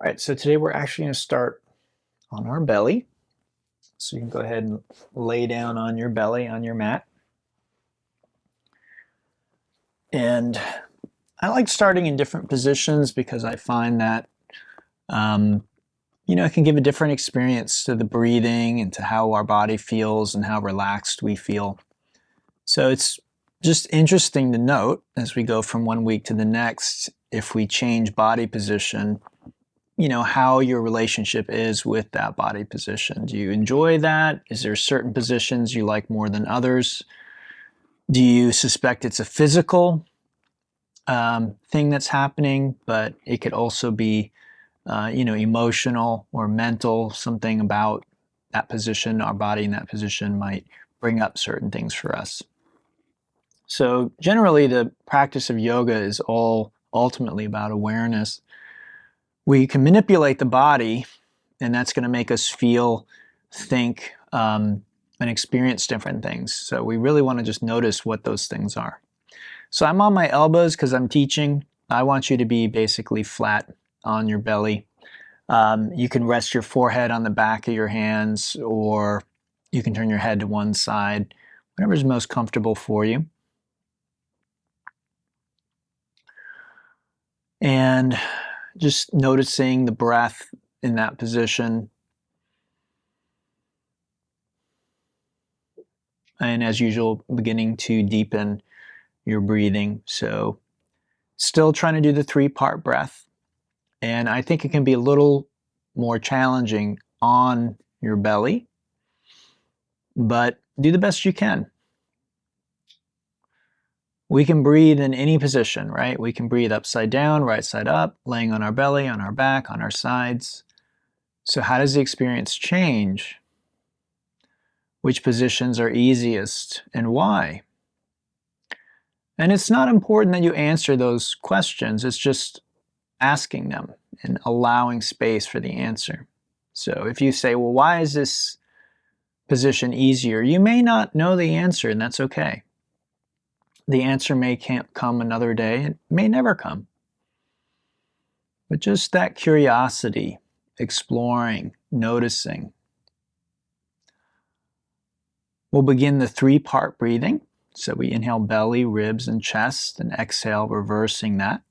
right, so today we're actually going to start on our belly. So you can go ahead and lay down on your belly on your mat. And I like starting in different positions because I find that, it can give a different experience to the breathing and to how our body feels and how relaxed we feel. So it's just interesting to note as we go from one week to the next, if we change body position, how your relationship is with that body position. Do you enjoy that? Is there certain positions you like more than others? Do you suspect it's a physical thing that's happening, but it could also be, emotional or mental, something about that position, our body in that position might bring up certain things for us. So generally the practice of yoga is all ultimately about awareness. We can manipulate the body, and that's going to make us feel, think, and experience different things. So we really want to just notice what those things are. So I'm on my elbows because I'm teaching. I want you to be basically flat on your belly. You can rest your forehead on the back of your hands, or you can turn your head to one side, whatever's most comfortable for you. And just noticing the breath in that position. And as usual, beginning to deepen your breathing. So still trying to do the 3-part breath. And I think it can be a little more challenging on your belly, but do the best you can. We can breathe in any position, right? We can breathe upside down, right side up, laying on our belly, on our back, on our sides. So how does the experience change? Which positions are easiest and why? And it's not important that you answer those questions. It's just asking them and allowing space for the answer. So if you say, well, why is this position easier? You may not know the answer, and that's okay. The answer may can't come another day. It may never come. But just that curiosity, exploring, noticing. We'll begin the 3-part breathing. So we inhale belly, ribs, and chest, and exhale, reversing that.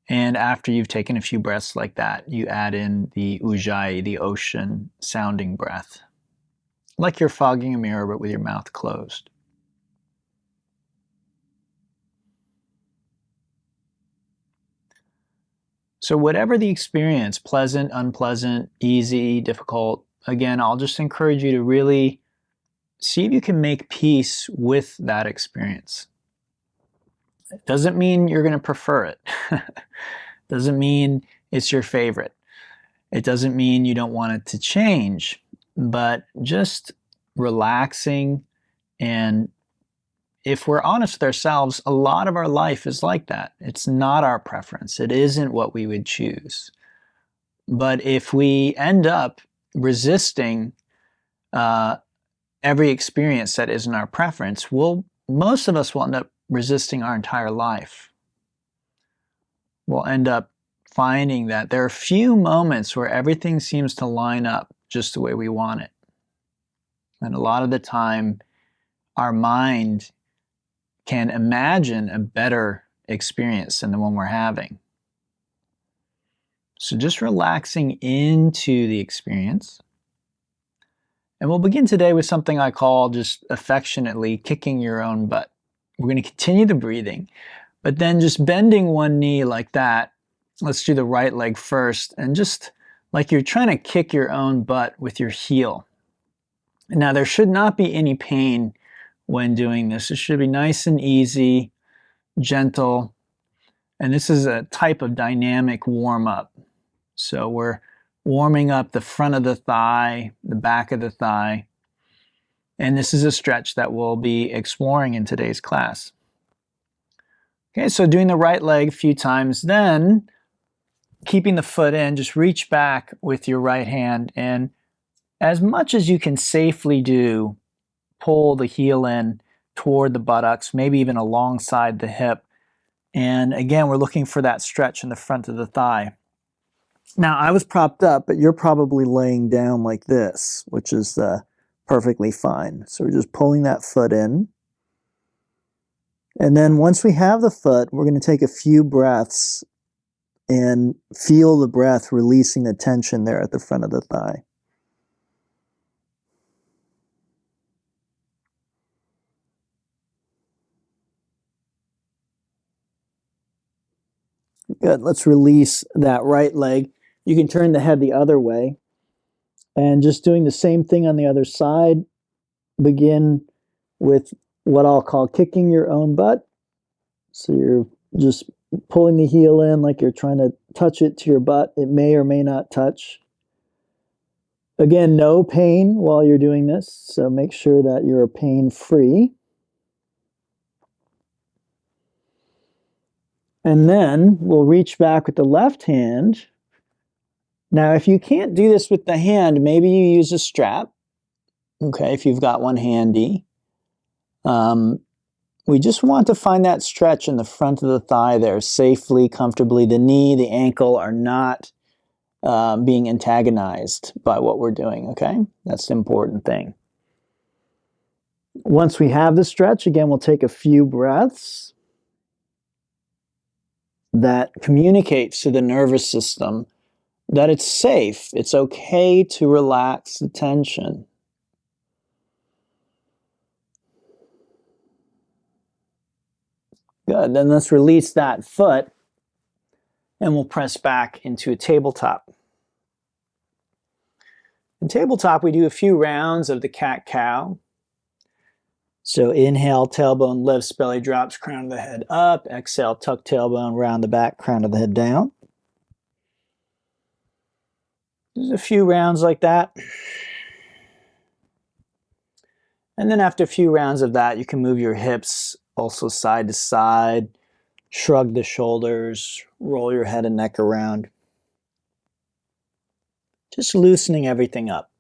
And after you've taken a few breaths like that, you add in the ujjayi, the ocean sounding breath. Like you're fogging a mirror, but with your mouth closed. So whatever the experience, pleasant, unpleasant, easy, difficult, again, I'll just encourage you to really see if you can make peace with that experience. It doesn't mean you're going to prefer it. Doesn't mean it's your favorite. It doesn't mean you don't want it to change, but just relaxing. And if we're honest with ourselves, a lot of our life is like that. It's not our preference. It isn't what we would choose. But if we end up resisting every experience that isn't our preference, most of us will end up resisting our entire life. We'll end up finding that there are few moments where everything seems to line up just the way we want it. And a lot of the time, our mind can imagine a better experience than the one we're having. So just relaxing into the experience. And we'll begin today with something I call just affectionately kicking your own butt. We're going to continue the breathing, but then just bending one knee like that. Let's do the right leg first, and just like you're trying to kick your own butt with your heel. Now, there should not be any pain when doing this. It should be nice and easy, gentle, and this is a type of dynamic warm-up. So we're warming up the front of the thigh, the back of the thigh, and this is a stretch that we'll be exploring in today's class. Okay, so doing the right leg a few times, then keeping the foot in, just reach back with your right hand, and as much as you can safely do, pull the heel in toward the buttocks, maybe even alongside the hip. And again, we're looking for that stretch in the front of the thigh. Now, I was propped up, but you're probably laying down like this, which is perfectly fine. So we're just pulling that foot in. And then once we have the foot, we're going to take a few breaths and feel the breath releasing the tension there at the front of the thigh. Good. Let's release that right leg. You can turn the head the other way. And just doing the same thing on the other side. Begin with what I'll call kicking your own butt. So you're just pulling the heel in like you're trying to touch it to your butt. It may or may not touch. Again, no pain while you're doing this, so make sure that you're pain-free. And then we'll reach back with the left hand. Now, if you can't do this with the hand, maybe you use a strap, okay, if you've got one handy. We just want to find that stretch in the front of the thigh there safely, comfortably. The knee, the ankle are not being antagonized by what we're doing, okay? That's the important thing. Once we have the stretch, again, we'll take a few breaths. That communicates to the nervous system that it's safe, it's okay to relax the tension. Good, then let's release that foot and we'll press back into a tabletop. In tabletop, we do a few rounds of the cat-cow. So inhale, tailbone lifts, belly drops, crown of the head up. Exhale, tuck tailbone, round the back, crown of the head down. There's a few rounds like that. And then after a few rounds of that, you can move your hips also side to side, shrug the shoulders, roll your head and neck around. Just loosening everything up.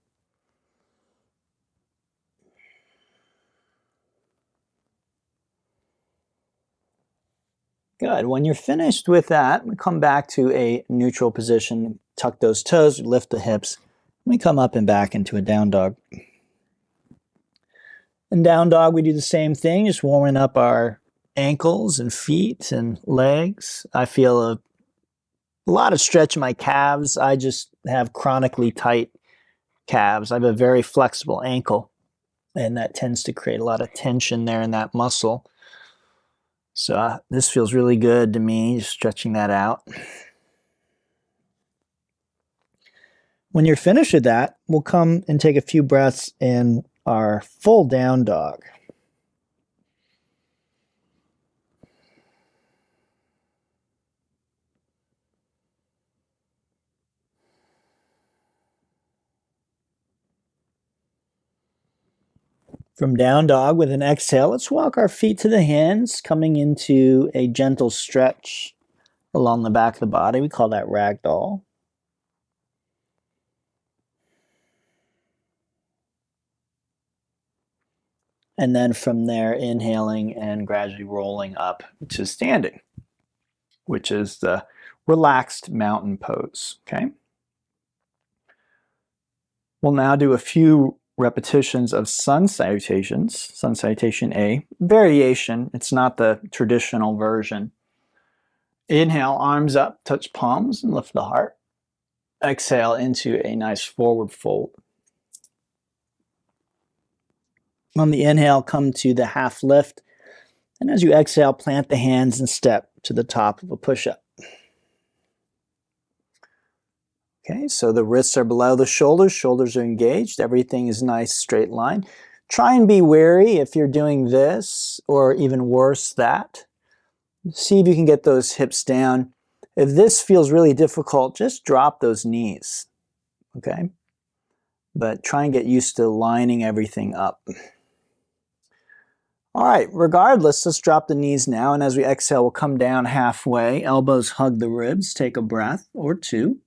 Good. When you're finished with that, we come back to a neutral position. Tuck those toes, lift the hips. We come up and back into a down dog. In down dog, we do the same thing, just warming up our ankles and feet and legs. I feel a lot of stretch in my calves. I just have chronically tight calves. I have a very flexible ankle, and that tends to create a lot of tension there in that muscle. So this feels really good to me, just stretching that out. When you're finished with that, we'll come and take a few breaths in our full down dog. From down dog with an exhale, let's walk our feet to the hands, coming into a gentle stretch along the back of the body. We call that ragdoll. And then from there, inhaling and gradually rolling up to standing, which is the relaxed mountain pose, okay? We'll now do a few repetitions of sun salutations, sun salutation A, variation. It's not the traditional version. Inhale, arms up, touch palms and lift the heart. Exhale into a nice forward fold. On the inhale, come to the half lift. And as you exhale, plant the hands and step to the top of a push-up. Okay, so the wrists are below the shoulders, shoulders are engaged, everything is nice straight line. Try and be wary if you're doing this, or even worse, that. See if you can get those hips down. If this feels really difficult, just drop those knees, okay? But try and get used to lining everything up. All right, regardless, let's drop the knees now, and as we exhale, we'll come down halfway, elbows hug the ribs, take a breath or two.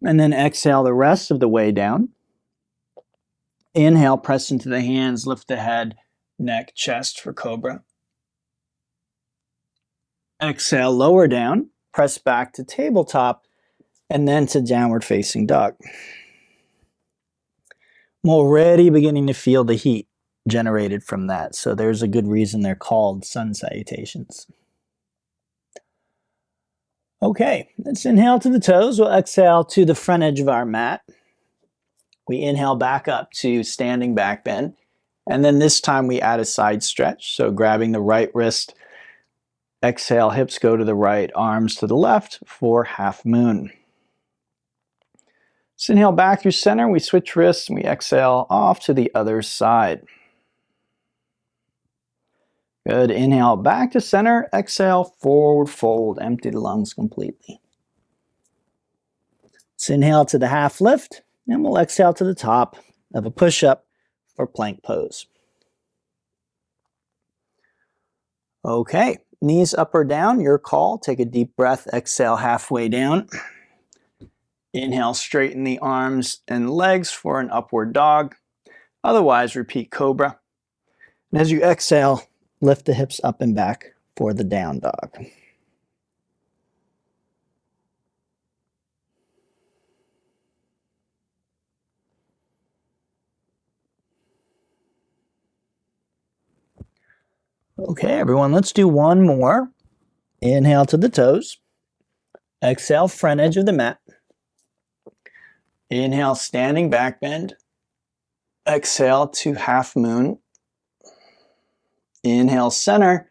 And then exhale the rest of the way down. Inhale, press into the hands, lift the head, neck, chest for cobra. Exhale, lower down. press back to tabletop, and then to downward facing dog. I'm already beginning to feel the heat generated from that, so there's a good reason they're called sun salutations. Okay, let's inhale to the toes. We'll exhale to the front edge of our mat. We inhale back up to standing back bend, and then this time we add a side stretch, so grabbing the right wrist. Exhale, hips go to the right, arms to the left for half moon. Let's inhale back through center, we switch wrists, and we exhale off to the other side. Good, inhale back to center, exhale, forward fold, empty the lungs completely. Let's inhale to the half lift, and we'll exhale to the top of a push-up for plank pose. Okay, knees up or down, your call. Take a deep breath, exhale halfway down. Inhale, straighten the arms and legs for an upward dog. Otherwise, repeat cobra. And as you exhale, lift the hips up and back for the down dog. Okay, everyone, let's do one more. Inhale to the toes. Exhale, front edge of the mat. Inhale, standing back bend. Exhale to half moon. Inhale, center.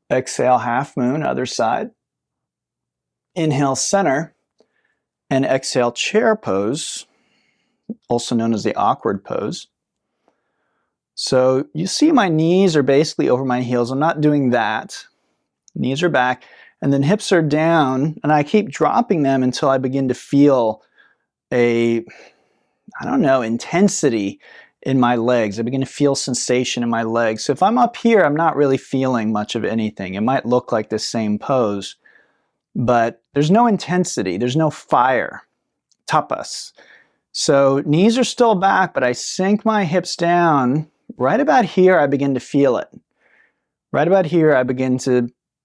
Exhale, half moon, other side. Inhale, center. And exhale, chair pose, also known as the awkward pose. So you see my knees are basically over my heels. I'm not doing that. Knees are back, and then hips are down, and I keep dropping them until I begin to feel a, intensity in my legs. I begin to feel sensation in my legs. So if I'm up here, I'm not really feeling much of anything. It might look like the same pose, but there's no intensity. There's no fire. Tapas. So knees are still back, but I sink my hips down. Right about here, I begin to feel it. Right about here,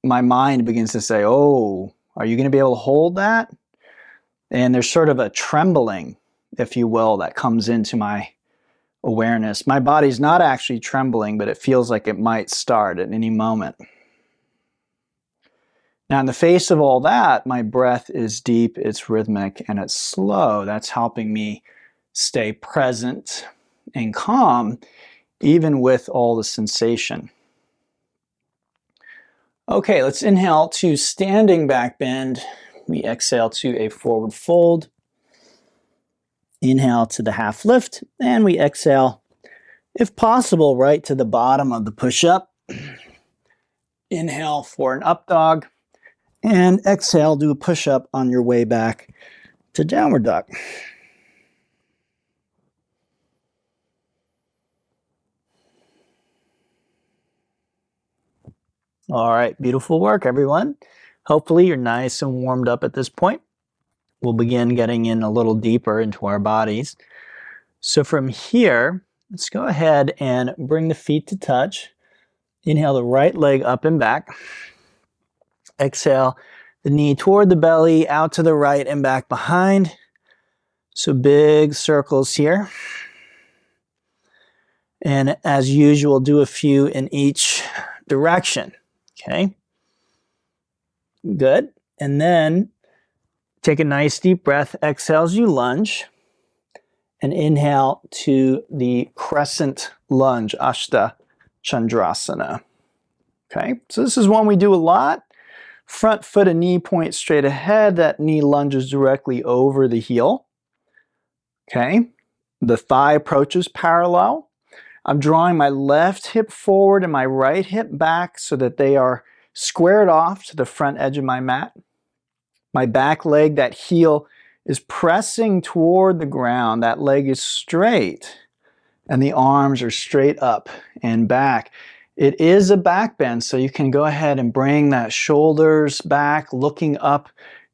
my mind begins to say, oh, are you going to be able to hold that? And there's sort of a trembling, if you will, that comes into my awareness. My body's not actually trembling, but it feels like it might start at any moment. Now, in the face of all that, my breath is deep, it's rhythmic, and it's slow. That's helping me stay present and calm, even with all the sensation. Okay, let's inhale to standing back bend. We exhale to a forward fold. Inhale to the half lift, and we exhale, if possible, right to the bottom of the push-up. Inhale for an up dog, and exhale, do a push-up on your way back to downward dog. All right, beautiful work, everyone. Hopefully you're nice and warmed up at this point. We'll begin getting in a little deeper into our bodies. So from here, let's go ahead and bring the feet to touch. Inhale the right leg up and back. Exhale the knee toward the belly, out to the right and back behind. So big circles here. And as usual, do a few in each direction. Okay, good. And then take a nice deep breath. Exhale as you lunge. And inhale to the crescent lunge, Ashta Chandrasana. Okay, so this is one we do a lot. Front foot and knee point straight ahead. That knee lunges directly over the heel. Okay, the thigh approaches parallel. I'm drawing my left hip forward and my right hip back so that they are squared off to the front edge of my mat. My back leg, that heel, is pressing toward the ground. That leg is straight, and the arms are straight up and back. It is a back bend, so you can go ahead and bring that shoulders back, looking up,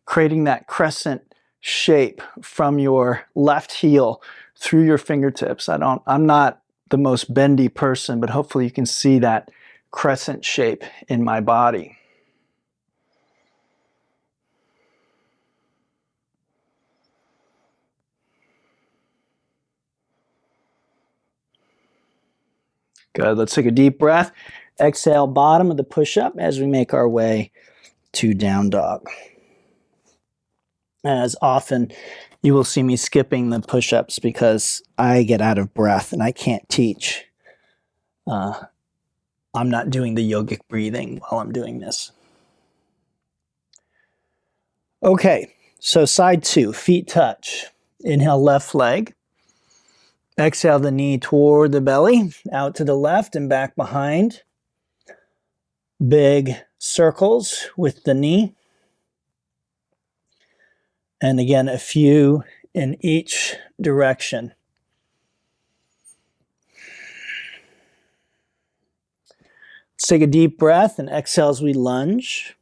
creating that crescent shape from your left heel through your fingertips. I'm not the most bendy person, but hopefully you can see that crescent shape in my body. Good. Let's take a deep breath. Exhale, bottom of the push-up as we make our way to down dog. As often, you will see me skipping the push-ups because I get out of breath and I can't teach. I'm not doing the yogic breathing while I'm doing this. Okay, so side 2, feet touch. Inhale, left leg. Exhale the knee toward the belly, out to the left and back behind. Big circles with the knee. And again, a few in each direction. Let's take a deep breath and exhale as we lunge.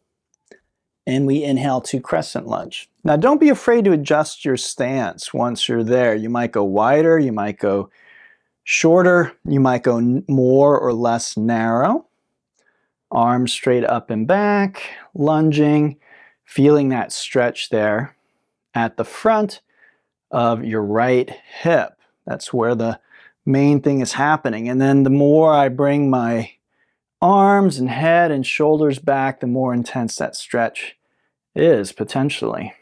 And we inhale to crescent lunge. Now don't be afraid to adjust your stance once you're there. You might go wider, you might go shorter, you might go more or less narrow. Arms straight up and back, lunging, feeling that stretch there at the front of your right hip. That's where the main thing is happening. And then the more I bring my arms and head and shoulders back, the more intense that stretch is potentially.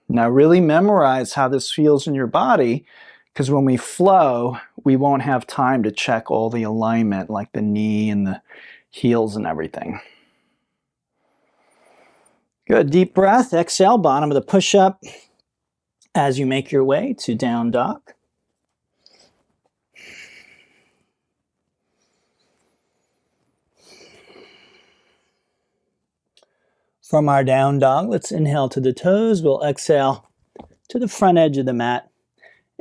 Now really memorize how this feels in your body, because when we flow, we won't have time to check all the alignment, like the knee and the heels and everything. Good, deep breath, exhale, bottom of the push-up as you make your way to down dog. From our down dog, let's inhale to the toes. We'll exhale to the front edge of the mat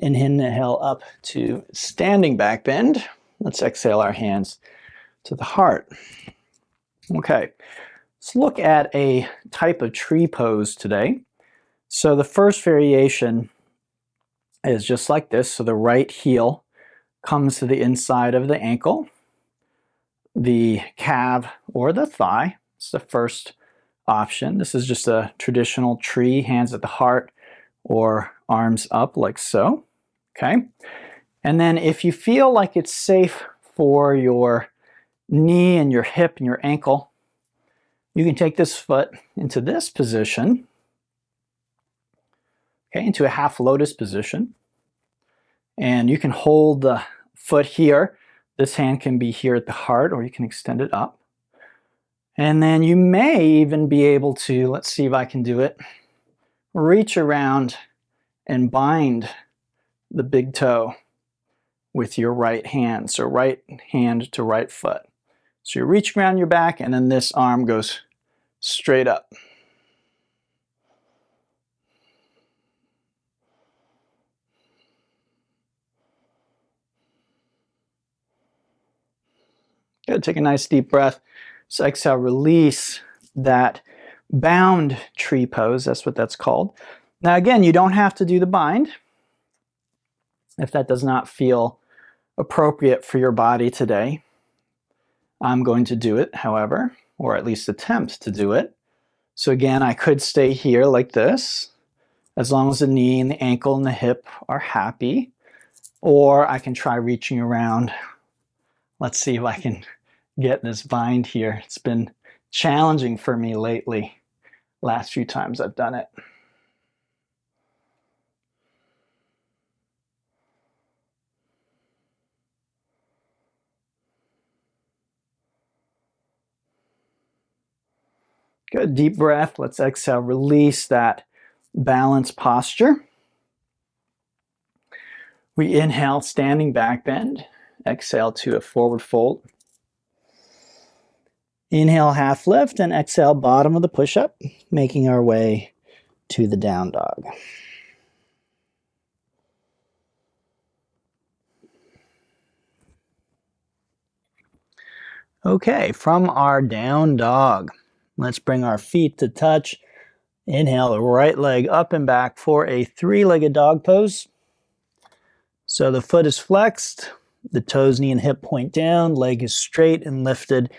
and inhale up to standing back bend. Let's exhale our hands to the heart. Okay, let's look at a type of tree pose today. So the first variation is just like this. So the right heel comes to the inside of the ankle. The calf or the thigh is the first option. This is just a traditional tree, hands at the heart or arms up like so. Okay. And then if you feel like it's safe for your knee and your hip and your ankle, you can take this foot into this position, okay, into a half lotus position. And you can hold the foot here. This hand can be here at the heart, or you can extend it up. And then you may even be able to, let's see if I can do it, reach around and bind the big toe with your right hand. So right hand to right foot. So you reach around your back and then this arm goes straight up. Good, take a nice deep breath. So exhale, release that bound tree pose. That's what that's called. Now again, you don't have to do the bind if that does not feel appropriate for your body today. I'm going to do it, however, or at least attempt to do it. So again, I could stay here like this, as long as the knee and the ankle and the hip are happy, or I can try reaching around. Let's see if I can get this bind here. It's been challenging for me lately, last few times I've done it. Good, deep breath. Let's exhale, release that balance posture. We inhale, standing back bend. Exhale to a forward fold. Inhale, half lift, and exhale, bottom of the push-up, making our way to the down dog. Okay, from our down dog, let's bring our feet to touch. Inhale, the right leg up and back for a three-legged dog pose. So the foot is flexed, the toes, knee, and hip point down, leg is straight and lifted,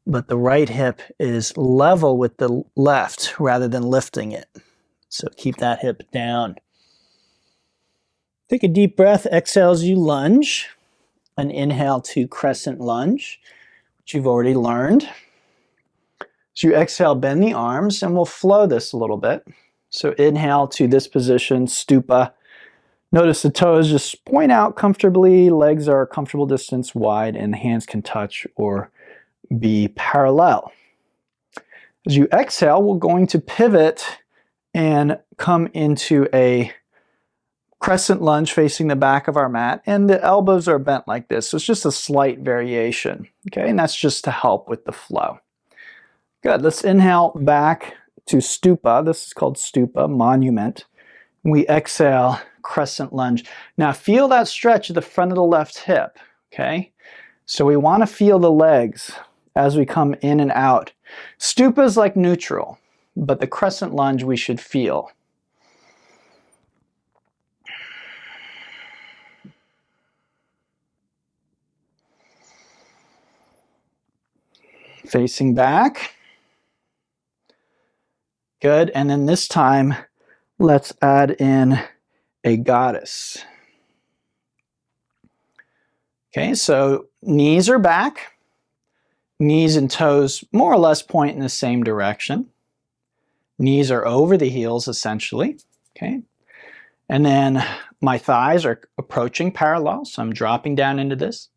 but the right hip is level with the left rather than lifting it. So keep that hip down. Take a deep breath. Exhale as you lunge. An inhale to crescent lunge, which you've already learned. So you exhale, bend the arms, and we'll flow this a little bit. So inhale to this position, stupa. Notice the toes just point out comfortably, legs are a comfortable distance wide, and the hands can touch or be parallel. As you exhale, we're going to pivot and come into a crescent lunge facing the back of our mat, and the elbows are bent like this. So it's just a slight variation, okay? And that's just to help with the flow. Good, let's inhale back to stupa. This is called stupa, monument. We exhale, crescent lunge. Now feel that stretch at the front of the left hip, okay? So we want to feel the legs as we come in and out. Stupa is like neutral, but the crescent lunge we should feel. Facing back. Good, and then this time, let's add in a goddess. Okay, so knees are back. Knees and toes more or less point in the same direction. Knees are over the heels essentially, okay? And then my thighs are approaching parallel, so I'm dropping down into this.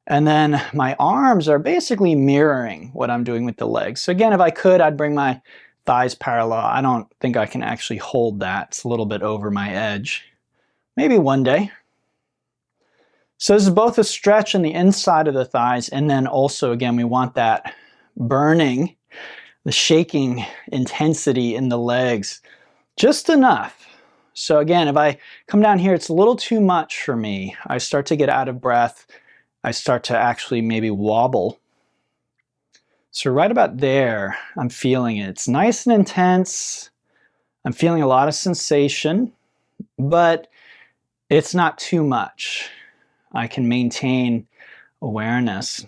And then my arms are basically mirroring what I'm doing with the legs. So again, if I could, I'd bring my thighs parallel. I don't think I can actually hold that. It's a little bit over my edge. Maybe one day. So this is both a stretch on the inside of the thighs, and then also, again, we want that burning, the shaking intensity in the legs. Just enough. So again, if I come down here, it's a little too much for me. I start to get out of breath. I start to actually maybe wobble. So right about there, I'm feeling it. It's nice and intense. I'm feeling a lot of sensation, but it's not too much. I can maintain awareness.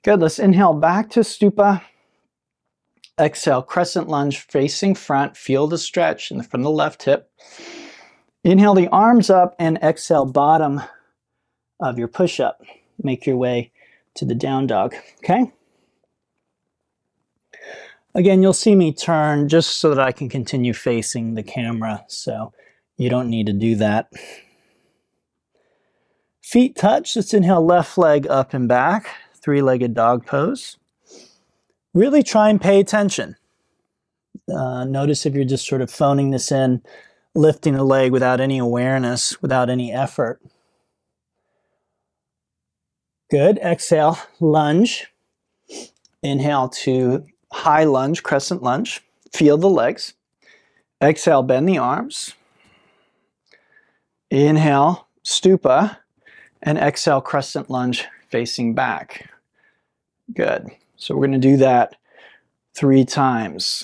Good, let's inhale back to stupa. Exhale, crescent lunge facing front. Feel the stretch from the left hip. Inhale the arms up and exhale bottom of your push-up. Make your way to the down dog, okay? Again, you'll see me turn just so that I can continue facing the camera, so you don't need to do that. Feet touch. Let's inhale left leg up and back, three-legged dog pose. Really try and pay attention. Notice if you're just sort of phoning this in, lifting the leg without any awareness, without any effort. Good. Exhale, lunge. Inhale to high lunge, crescent lunge. Feel the legs. Exhale, bend the arms. Inhale, stupa. And exhale, crescent lunge facing back. Good. So we're going to do that 3 times.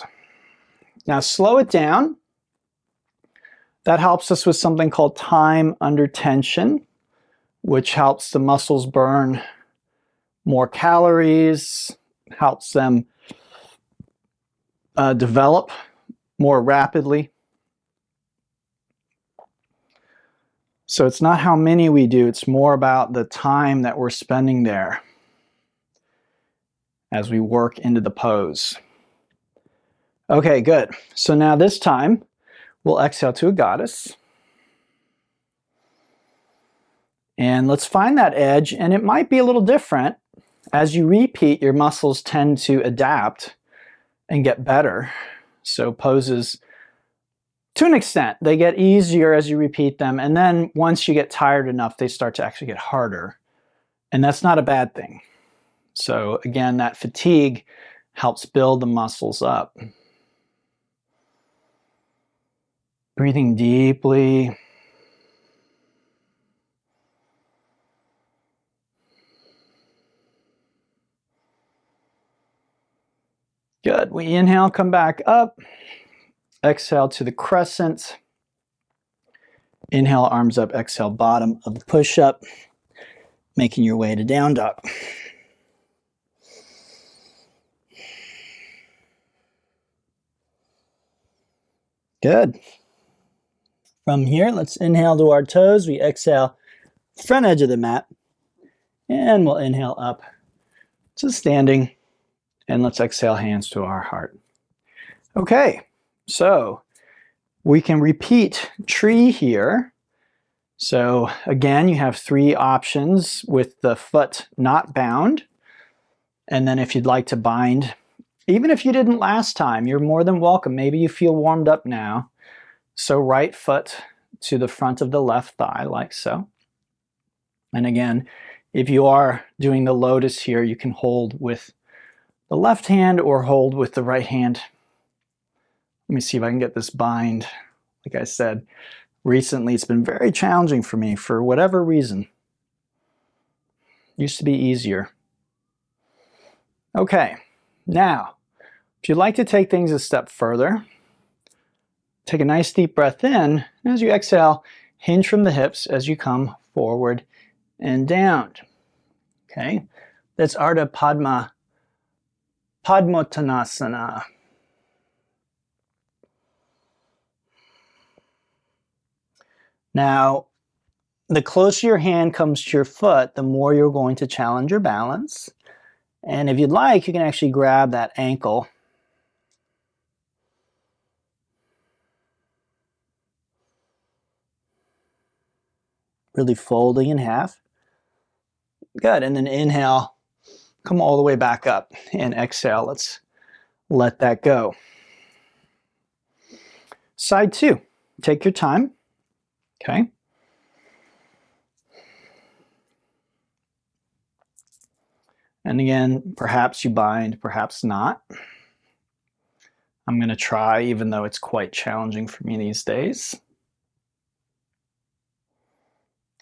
Now slow it down. That helps us with something called time under tension, which helps the muscles burn more calories, helps them develop more rapidly. So it's not how many we do, it's more about the time that we're spending there as we work into the pose. Okay, good. So now this time, we'll exhale to a goddess. And let's find that edge, and it might be a little different. As you repeat, your muscles tend to adapt and get better. So poses, to an extent, they get easier as you repeat them, and then once you get tired enough, they start to actually get harder. And that's not a bad thing. So again, that fatigue helps build the muscles up. Breathing deeply. Good. We inhale, come back up. Exhale to the crescent. Inhale, arms up. Exhale, bottom of the push-up. Making your way to down dog. Good. From here, let's inhale to our toes. We exhale front edge of the mat. And we'll inhale up to standing. And let's exhale hands to our heart. Okay, so we can repeat tree here. So again, you have 3 options with the foot not bound. And then if you'd like to bind, even if you didn't last time, you're more than welcome. Maybe you feel warmed up now. So right foot to the front of the left thigh, like so. And again, if you are doing the lotus here, you can hold with the left hand or hold with the right hand. Let me see if I can get this bind. Like I said, recently it's been very challenging for me for whatever reason. Used to be easier. Okay, now, if you'd like to take things a step further, take a nice deep breath in. As you exhale, hinge from the hips as you come forward and down. Okay, that's Ardha Padmottanasana. Now, the closer your hand comes to your foot, the more you're going to challenge your balance. And if you'd like, you can actually grab that ankle. Really folding in half. Good, and then inhale, come all the way back up, and exhale, let's let that go. Side 2, take your time, okay? And again, perhaps you bind, perhaps not. I'm going to try, even though it's quite challenging for me these days.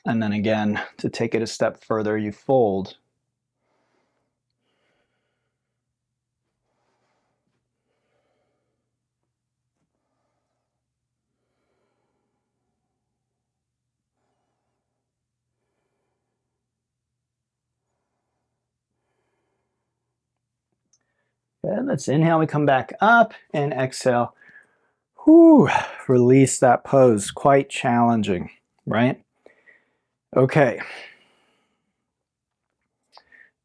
And then again, to take it a step further, you fold. Good. Let's inhale, we come back up, and exhale. Whew, release that pose. Quite challenging, right? Okay.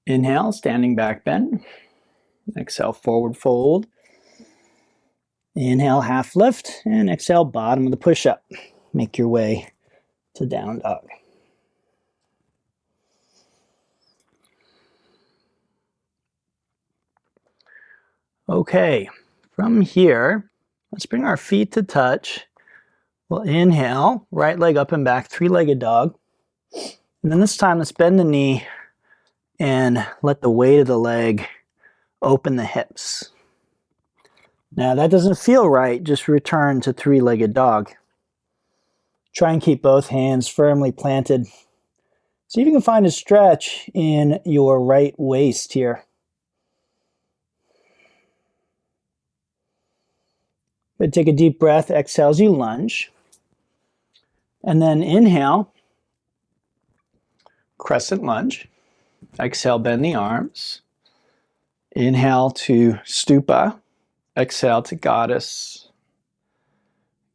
Inhale, standing back bend. Exhale, forward fold. Inhale, half lift, and exhale, bottom of the push-up. Make your way to down dog. Okay, from here, let's bring our feet to touch. We'll inhale, right leg up and back, 3-legged dog. And then this time, let's bend the knee and let the weight of the leg open the hips. Now, that doesn't feel right. Just return to 3-legged dog. Try and keep both hands firmly planted. See if you can find a stretch in your right waist here. But take a deep breath, exhale as you lunge. And then inhale, crescent lunge. Exhale, bend the arms. Inhale to stupa. Exhale to goddess.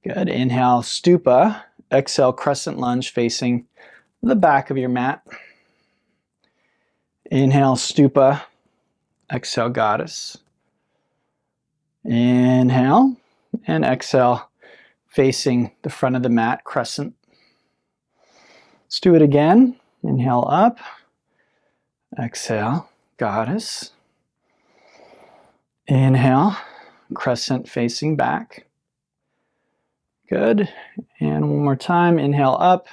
Good. Inhale, stupa. Exhale, crescent lunge facing the back of your mat. Inhale, stupa. Exhale, goddess. Inhale. And exhale, facing the front of the mat, crescent. Let's do it again. Inhale up. Exhale, goddess. Inhale, crescent facing back. Good. And one more time. Inhale up.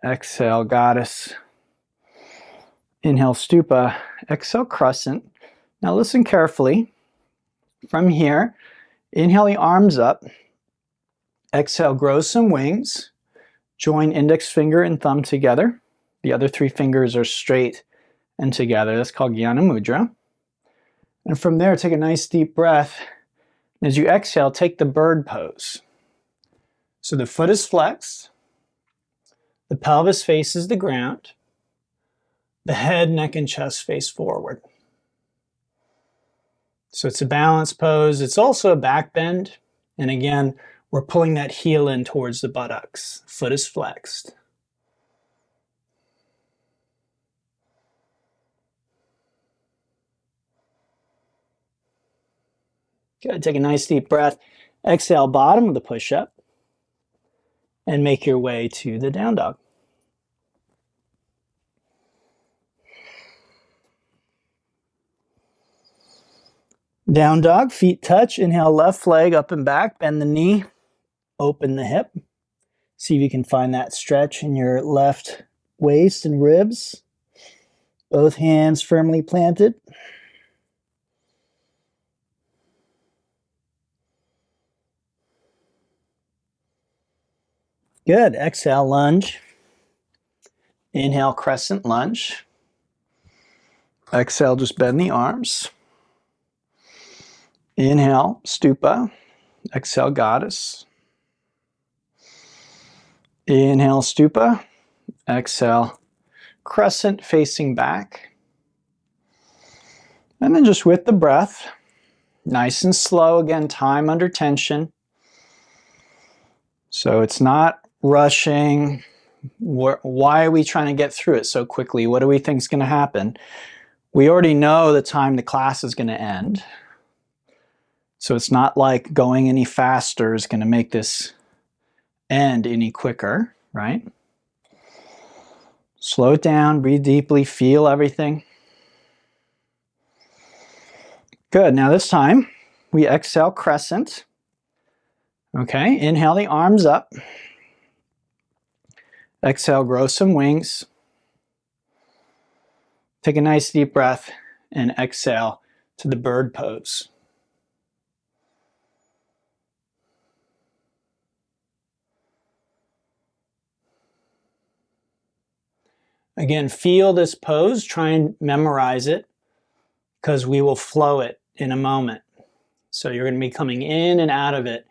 Exhale, goddess. Inhale, stupa. Exhale, crescent. Now listen carefully. From here, inhale the arms up. Exhale, grow some wings. Join index finger and thumb together. The other 3 fingers are straight and together. That's called Jnana Mudra. And from there, take a nice deep breath. As you exhale, take the bird pose. So the foot is flexed. The pelvis faces the ground. The head, neck, and chest face forward. So it's a balance pose. It's also a back bend. And again, We're pulling that heel in towards the buttocks. Foot is flexed. Good. Take a nice deep breath. Exhale, bottom of the push-up. And make your way to the down dog. Down dog, feet touch. Inhale, left leg up and back. Bend the knee. Open the hip. See if you can find that stretch in your left waist and ribs. Both hands firmly planted. Good. Exhale, lunge. Inhale, crescent lunge. Exhale, just bend the arms. Inhale, stupa. Exhale, goddess. Inhale, stupa. Exhale, crescent facing back. And then just with the breath, nice and slow, again, time under tension. So it's not rushing. Why are we trying to get through it so quickly? What do we think is going to happen? We already know the time the class is going to end. So it's not like going any faster is going to make this end any quicker, right? Slow it down, breathe deeply, feel everything. Good. Now this time we exhale crescent. Okay, inhale the arms up. Exhale, grow some wings. Take a nice deep breath and exhale to the bird pose. Again, feel this pose, try and memorize it because we will flow it in a moment. So you're going to be coming in and out of it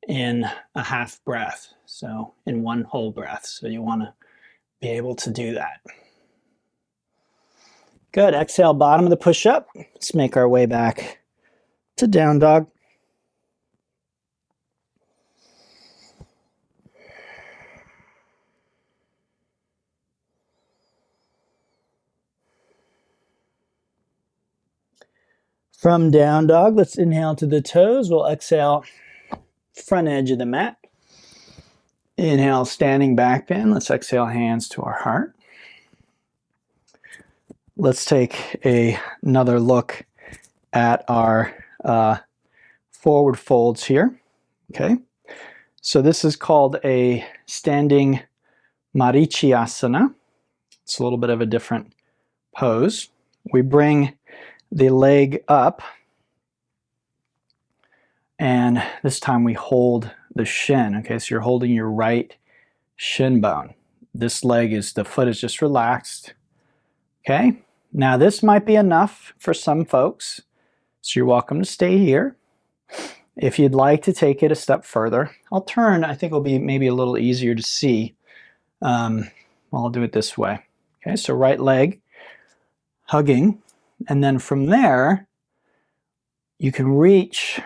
in a half breath, so in one whole breath. So you want to be able to do that. Good. Exhale, bottom of the push-up. Let's make our way back to down dog. From down dog, let's inhale to the toes. We'll exhale front edge of the mat. Inhale, standing back bend. Let's exhale, hands to our heart. Let's take another look at our forward folds here. Okay, so this is called a standing Marichyasana. It's a little bit of a different pose. We bring the leg up, and this time we hold the shin. Okay, so you're holding your right shin bone. This leg is, the foot is just relaxed. Okay, now this might be enough for some folks, so you're welcome to stay here. If you'd like to take it a step further, I'll turn. I think it'll be maybe a little easier to see. I'll do it this way. Okay, so right leg hugging, and then from there you can reach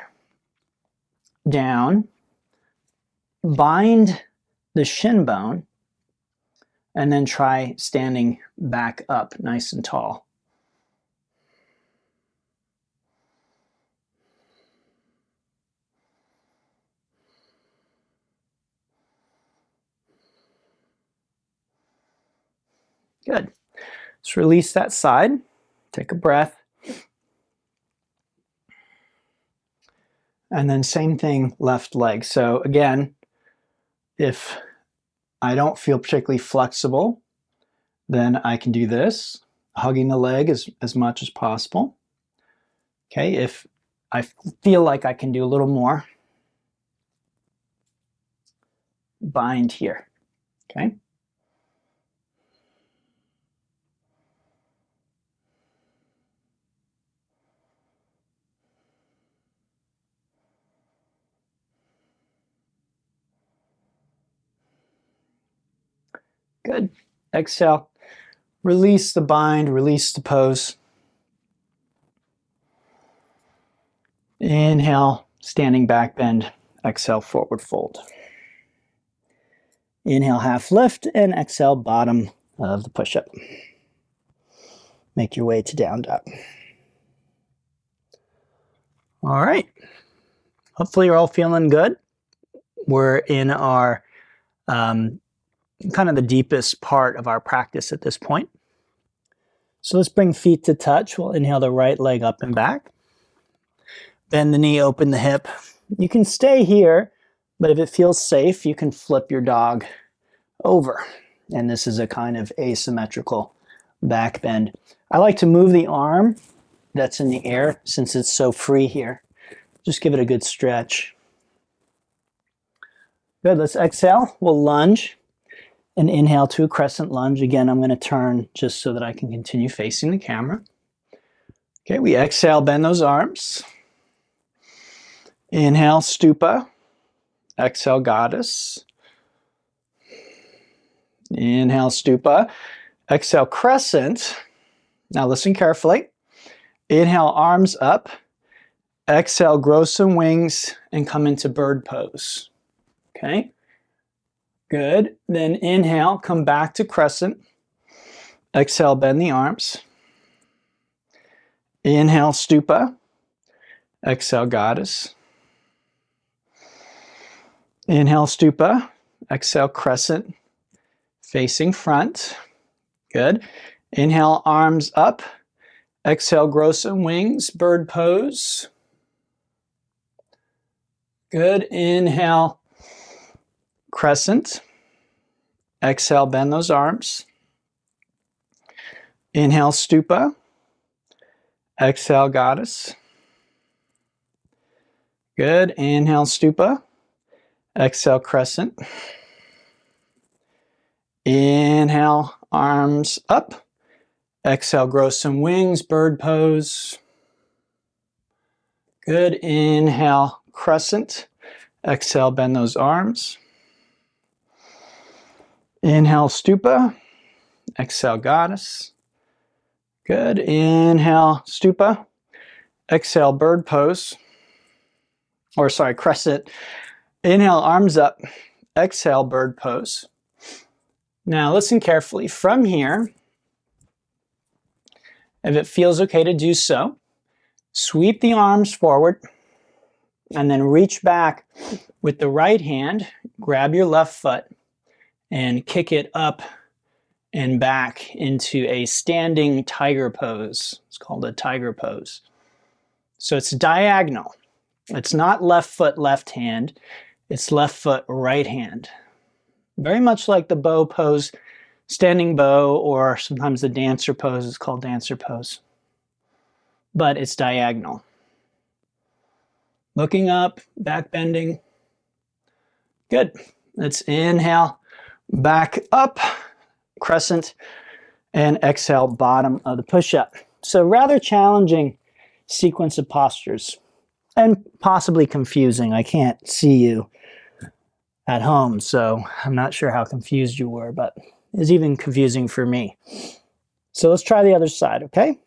down, bind the shin bone, and then try standing back up nice and tall. Good. Let's release that side. Take a breath. And then same thing, left leg. So again, if I don't feel particularly flexible, then I can do this, hugging the leg as much as possible. Okay, if I feel like I can do a little more, bind here. Okay. Good. Exhale. Release the bind, release the pose. Inhale, standing back bend. Exhale, forward fold. Inhale, half lift, and exhale, bottom of the push-up. Make your way to down dog. All right. Hopefully you're all feeling good. We're in our kind of the deepest part of our practice at this point. So let's bring feet to touch. We'll inhale the right leg up and back. Bend the knee, open the hip. You can stay here, but if it feels safe, you can flip your dog over. And this is a kind of asymmetrical back bend. I like to move the arm that's in the air since it's so free here. Just give it a good stretch. Good, let's exhale. We'll lunge and inhale to a crescent lunge. Again, I'm going to turn just so that I can continue facing the camera. Okay, we exhale, bend those arms. Inhale, stupa. Exhale, goddess. Inhale, stupa. Exhale, crescent. Now listen carefully. Inhale, arms up. Exhale, grow some wings and come into bird pose. Okay, good. Then inhale, come back to crescent. Exhale, bend the arms. Inhale, stupa. Exhale, goddess. Inhale, stupa. Exhale, crescent. Facing front. Good. Inhale, arms up. Exhale, grow some wings, bird pose. Good. Inhale, crescent. Exhale, bend those arms. Inhale, stupa. Exhale, goddess. Good. Inhale, stupa. Exhale, crescent. Inhale, arms up. Exhale, grow some wings, bird pose. Good. Inhale, crescent. Exhale, bend those arms. Inhale, stupa. Exhale, goddess. Good. Inhale, stupa. Exhale, bird pose. Or sorry, crescent. Inhale, arms up. Exhale, bird pose. Now listen carefully. From here, if it feels okay to do so, sweep the arms forward and then reach back with the right hand, grab your left foot and kick it up and back into a standing tiger pose. It's called a tiger pose. So it's diagonal. It's not left foot, left hand. It's left foot, right hand. Very much like the bow pose, standing bow, or sometimes the dancer pose is called dancer pose. But it's diagonal. Looking up, back bending. Good. Let's inhale, back up, crescent, and exhale, bottom of the push-up. So rather challenging sequence of postures and possibly confusing. I can't see you at home, so I'm not sure how confused you were, but it's even confusing for me. So let's try the other side, okay?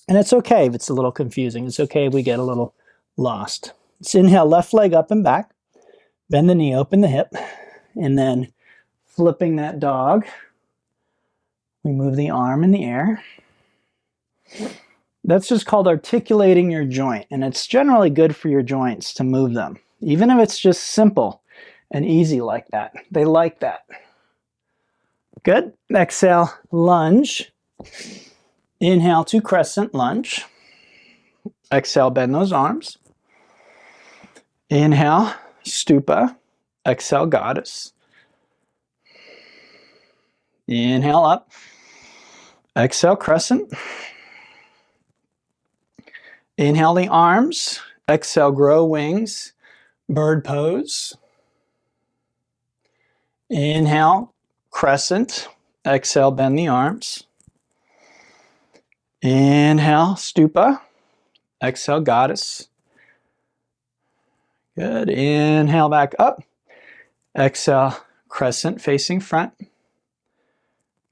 And it's okay if it's a little confusing. It's okay if we get a little lost. Let's inhale, left leg up and back. Bend the knee, open the hip, and then flipping that dog, we move the arm in the air. That's just called articulating your joint, and it's generally good for your joints to move them, even if it's just simple and easy like that. They like that. Good. Exhale, lunge. Inhale to crescent lunge. Exhale, bend those arms. Inhale, stupa. Exhale, goddess. Inhale up. Exhale, crescent. Inhale the arms. Exhale, grow wings. Bird pose. Inhale, crescent. Exhale, bend the arms. Inhale, stupa. Exhale, goddess. Good. Inhale back up. Exhale, crescent facing front.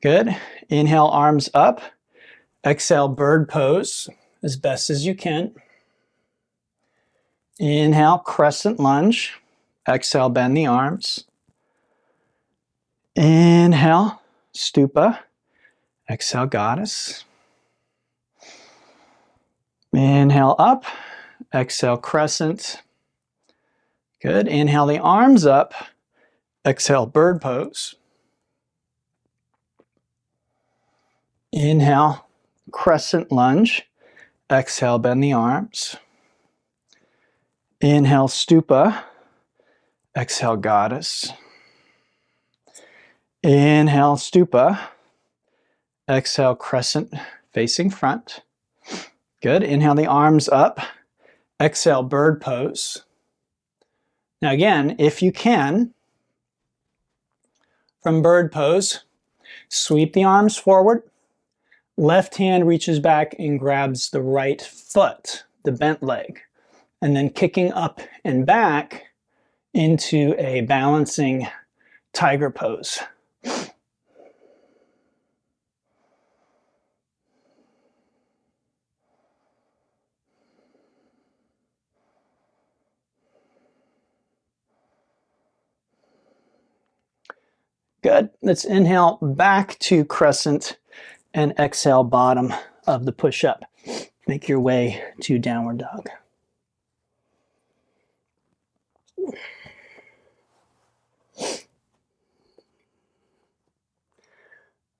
Good. Inhale, arms up. Exhale, bird pose as best as you can. Inhale, crescent lunge. Exhale, bend the arms. Inhale, stupa. Exhale, goddess. Inhale up. Exhale, crescent. Good. Inhale the arms up. Exhale, bird pose. Inhale, crescent lunge. Exhale, bend the arms. Inhale, stupa. Exhale, goddess. Inhale, stupa. Exhale, crescent facing front. Good. Inhale the arms up. Exhale, bird pose. Now again, if you can, from bird pose, sweep the arms forward. Left hand reaches back and grabs the right foot, the bent leg, and then kicking up and back into a balancing tiger pose. Good. Let's inhale back to crescent and exhale bottom of the push-up. Make your way to downward dog.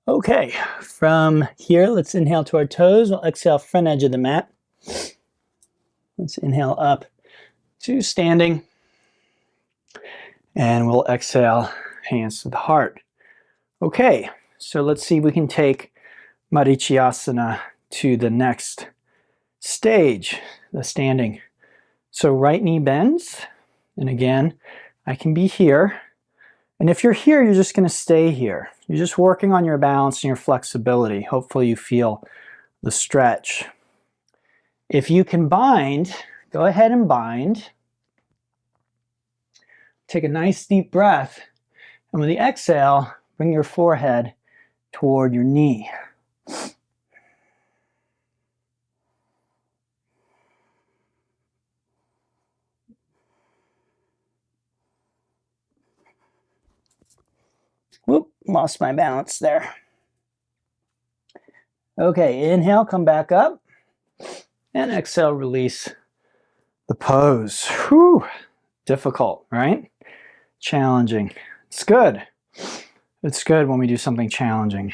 Okay, from here, let's inhale to our toes. We'll exhale front edge of the mat. Let's inhale up to standing. And we'll exhale hands to the heart. Okay, so let's see if we can take Marichyasana to the next stage, the standing. So right knee bends, and again, I can be here. And if you're here, you're just going to stay here. You're just working on your balance and your flexibility. Hopefully you feel the stretch. If you can bind, go ahead and bind. Take a nice deep breath, and with the exhale, bring your forehead toward your knee. Whoop, lost my balance there. Okay, inhale, come back up, and exhale, release the pose. Whew, difficult, right? Challenging. It's good. It's good when we do something challenging.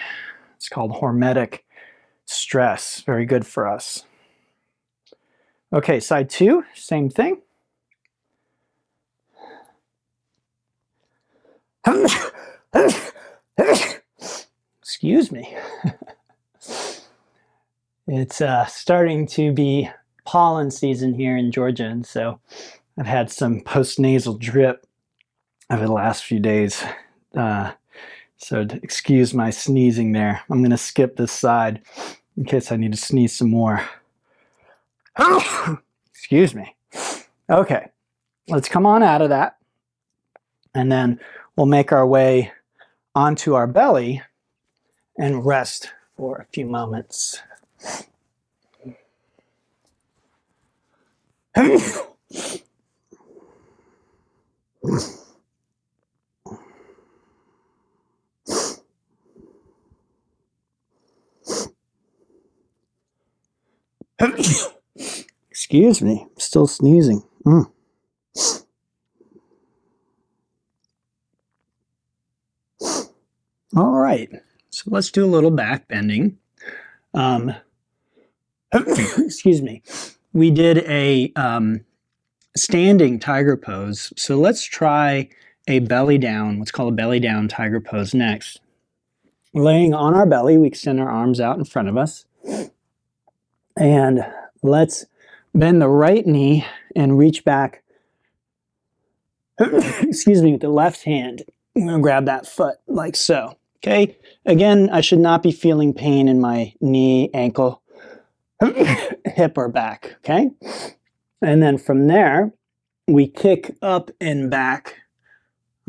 It's called hormetic stress. Very good for us. Okay, side two, same thing. Excuse me. It's starting to be pollen season here in Georgia, and so I've had some post-nasal drip over the last few days. So to excuse my sneezing there. I'm going to skip this side in case I need to sneeze some more. Excuse me. Okay, let's come on out of that. And then we'll make our way onto our belly and rest for a few moments. Excuse me, I'm still sneezing. All right, so let's do a little back bending. Excuse me. We did a standing tiger pose, so let's try a belly down, what's called a belly down tiger pose next. Laying on our belly, we extend our arms out in front of us. And let's bend the right knee and reach back, excuse me, with the left hand. I'm going to grab that foot like so. Okay, again, I should not be feeling pain in my knee, ankle, hip, or back. Okay, and then from there, we kick up and back.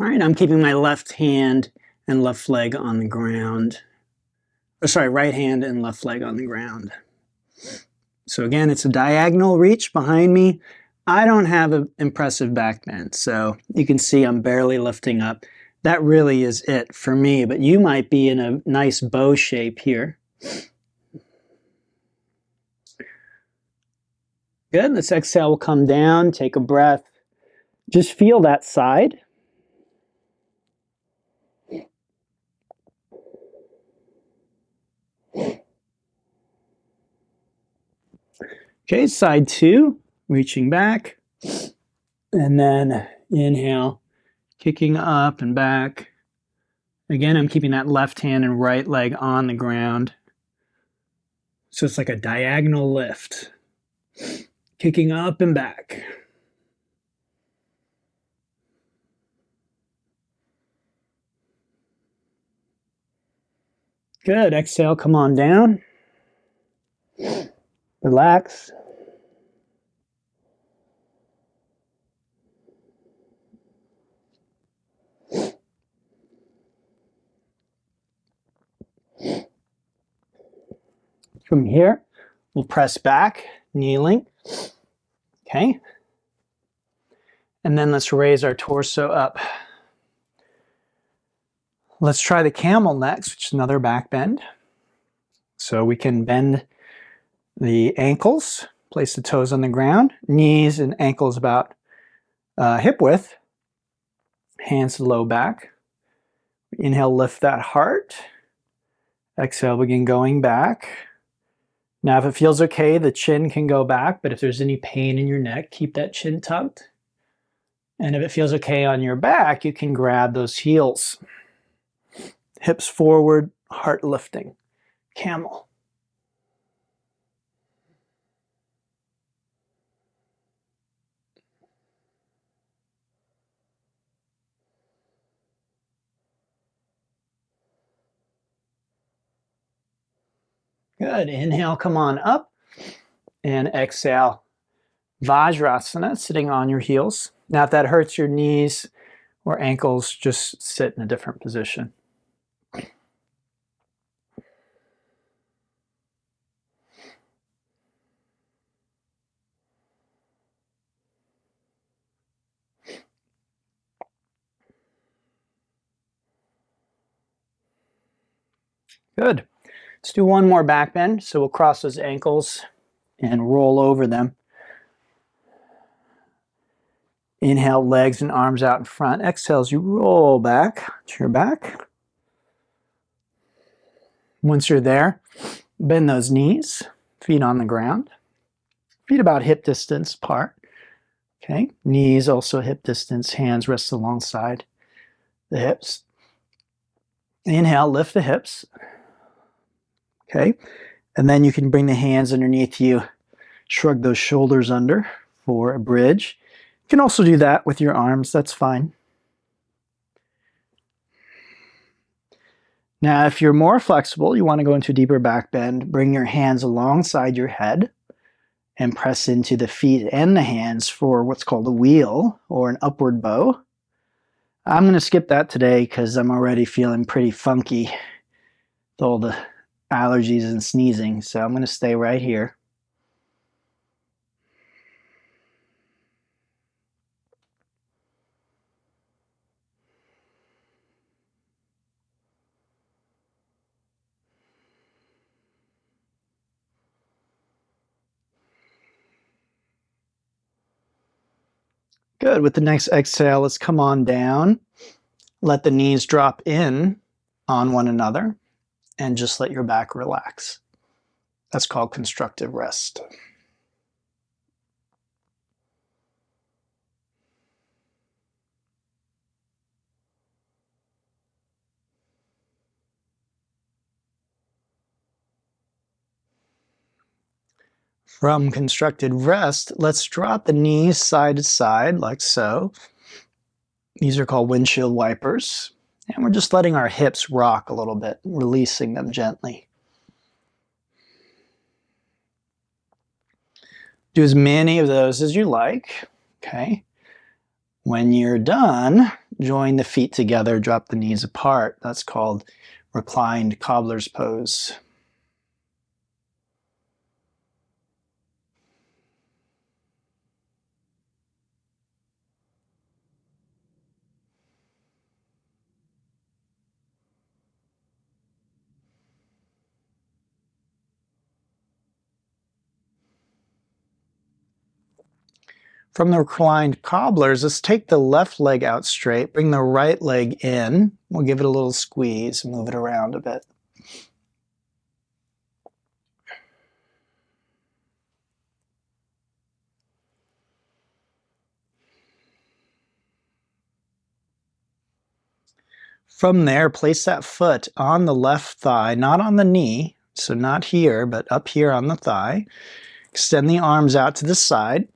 All right, I'm keeping my left hand and left leg on the ground. Or sorry, right hand and left leg on the ground. So again, it's a diagonal reach behind me. I don't have an impressive back bend, so you can see I'm barely lifting up. That really is it for me, but you might be in a nice bow shape here. Good, let's exhale, we'll come down, take a breath. Just feel that side. Okay, side two, reaching back. And then inhale, kicking up and back. Again, I'm keeping that left hand and right leg on the ground. So it's like a diagonal lift. Kicking up and back. Good, exhale, come on down. Relax. From here, we'll press back, kneeling. Okay. And then let's raise our torso up. Let's try the camel next, which is another back bend. So we can bend the ankles, place the toes on the ground, knees and ankles about hip width, hands to the low back. Inhale, lift that heart. Exhale, begin going back. Now, if it feels okay, the chin can go back, but if there's any pain in your neck, keep that chin tucked. And if it feels okay on your back, you can grab those heels. Hips forward, heart lifting. Camel. Good. Inhale, come on up. And exhale, Vajrasana, sitting on your heels. Now, if that hurts your knees or ankles, just sit in a different position. Good. Let's do one more back bend. So we'll cross those ankles and roll over them. Inhale, legs and arms out in front. Exhale as you roll back to your back. Once you're there, bend those knees, feet on the ground. Feet about hip distance apart. Okay, knees also hip distance, hands rest alongside the hips. Inhale, lift the hips. Okay, and then you can bring the hands underneath you, shrug those shoulders under for a bridge. You can also do that with your arms, that's fine. Now, if you're more flexible, you want to go into a deeper back bend, bring your hands alongside your head and press into the feet and the hands for what's called a wheel or an upward bow. I'm going to skip that today because I'm already feeling pretty funky with all the allergies and sneezing, so I'm going to stay right here. Good. With the next exhale, let's come on down. Let the knees drop in on one another and just let your back relax. That's called constructive rest. From constructed rest, let's drop the knees side to side like so. These are called windshield wipers. And we're just letting our hips rock a little bit, releasing them gently. Do as many of those as you like. Okay. When you're done, join the feet together, drop the knees apart. That's called reclined cobbler's pose. From the reclined cobblers, let's take the left leg out straight, bring the right leg in. We'll give it a little squeeze, move it around a bit. From there, place that foot on the left thigh, not on the knee, so not here, but up here on the thigh. Extend the arms out to the side,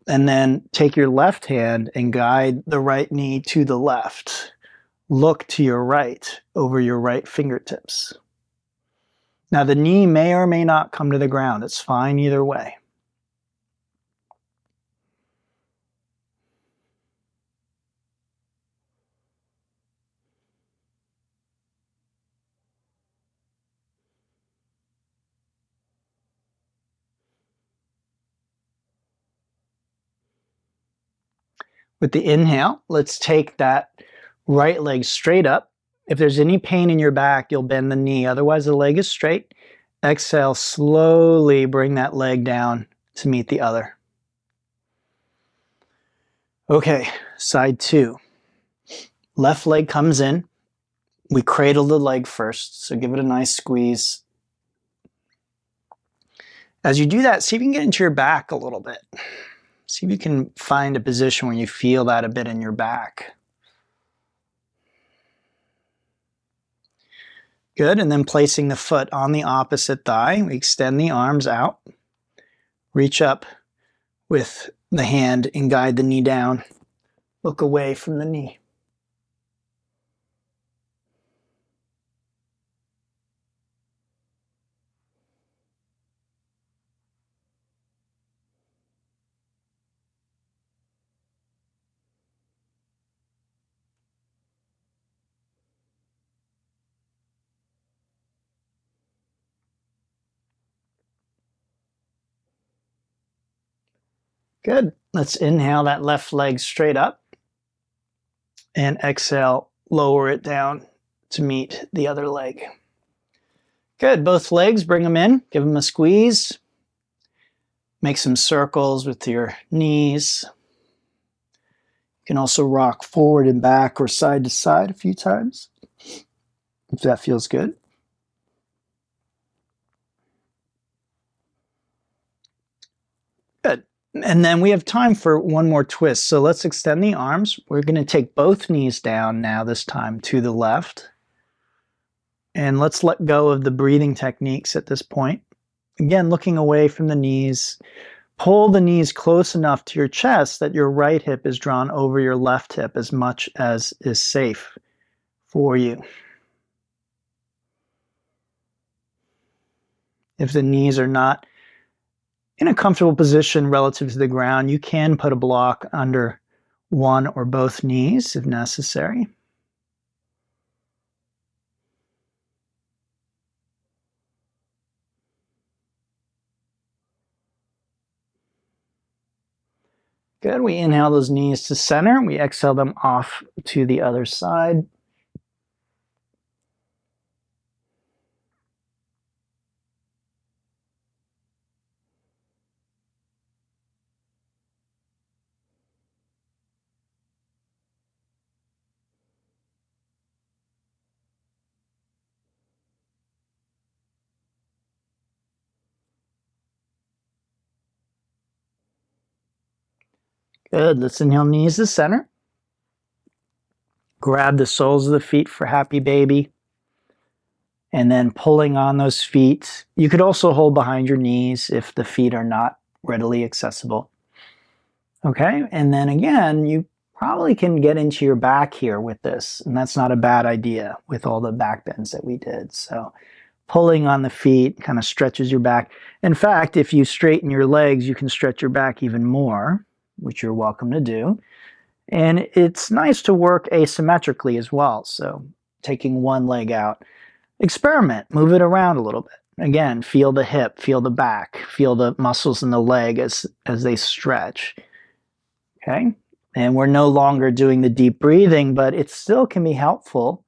and then take your left hand and guide the right knee to the left. Look to your right over your right fingertips. Now the knee may or may not come to the ground. It's fine either way. With the inhale, let's take that right leg straight up. If there's any pain in your back, you'll bend the knee. Otherwise, the leg is straight. Exhale, slowly bring that leg down to meet the other. Okay, side two. Left leg comes in. We cradle the leg first, so give it a nice squeeze. As you do that, see if you can get into your back a little bit. See if you can find a position where you feel that a bit in your back. Good, and then placing the foot on the opposite thigh, we extend the arms out. Reach up with the hand and guide the knee down. Look away from the knee. Good. Let's inhale that left leg straight up and exhale, lower it down to meet the other leg. Good. Both legs, bring them in, give them a squeeze. Make some circles with your knees. You can also rock forward and back or side to side a few times if that feels good. Good. And then we have time for one more twist. So let's extend the arms. We're going to take both knees down now, this time to the left. And let's let go of the breathing techniques at this point. Again, looking away from the knees. Pull the knees close enough to your chest that your right hip is drawn over your left hip as much as is safe for you. If the knees are not in a comfortable position relative to the ground, you can put a block under one or both knees if necessary. Good. We inhale those knees to center. We exhale them off to the other side. Good. Let's inhale knees to center. Grab the soles of the feet for happy baby. And then pulling on those feet. You could also hold behind your knees if the feet are not readily accessible. Okay, and then again, you probably can get into your back here with this, and that's not a bad idea with all the back bends that we did. So pulling on the feet kind of stretches your back. In fact, if you straighten your legs, you can stretch your back even more, which you're welcome to do. And it's nice to work asymmetrically as well. So taking one leg out. Experiment, move it around a little bit. Again, feel the hip, feel the back, feel the muscles in the leg as they stretch. Okay, and we're no longer doing the deep breathing, but it still can be helpful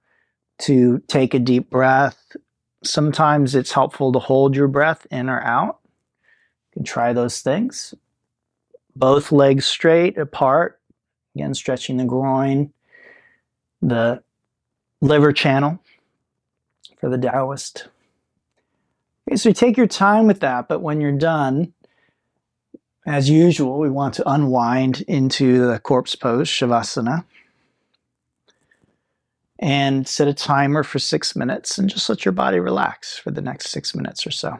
to take a deep breath. Sometimes it's helpful to hold your breath in or out. You can try those things. Both legs straight apart. Again, stretching the groin, the liver channel for the Taoist. Okay, so take your time with that, but when you're done, as usual, we want to unwind into the corpse pose, Shavasana, and set a timer for 6 minutes and just let your body relax for the next 6 minutes or so.